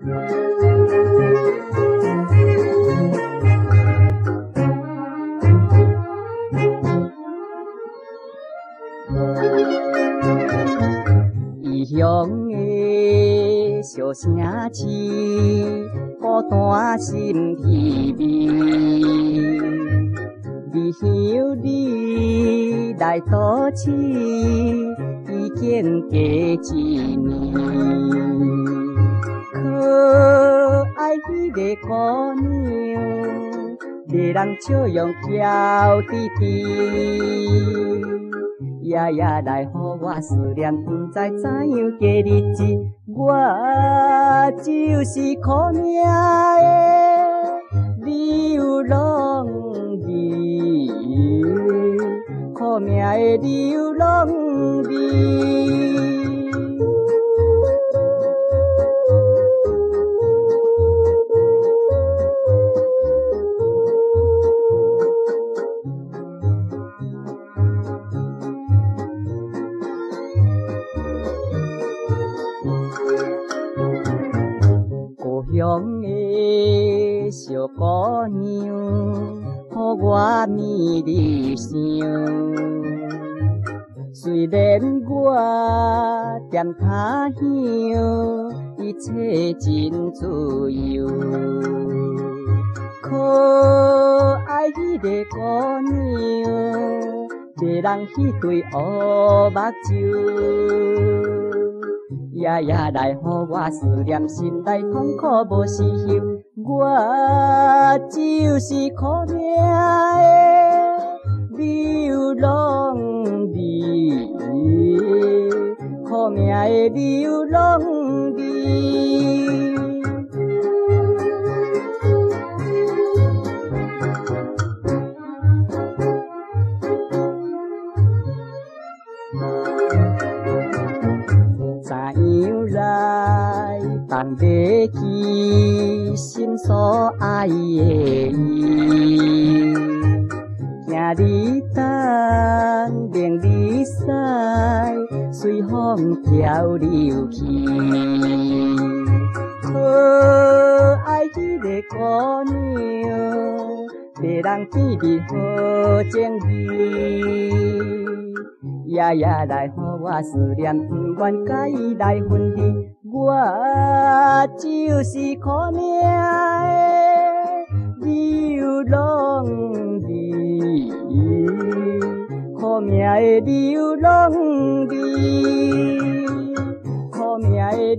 异乡的小城市，孤单心疲惫。离乡你来都市，已经过一年。可爱迄个姑娘，惹人笑容娇滴滴。夜夜来，予我思念，不知怎样过日子。我就是苦命的流浪儿，苦命的流浪儿。乡的小姑娘，予我美丽声。虽然我踮他乡，一切真自由。可爱迄个姑娘，惹人迄对乌目睭。夜夜来，予我思念，心内痛苦无时休。我就是苦命的流浪儿，苦命的流浪儿。放袂记心所爱的伊，行你东，明你西，随风飘流去。可爱迄个姑娘，惹人见面好情意。夜夜来，予我思念，不愿甲伊来分离。我就是苦命的流浪儿，苦命的流浪儿，苦命的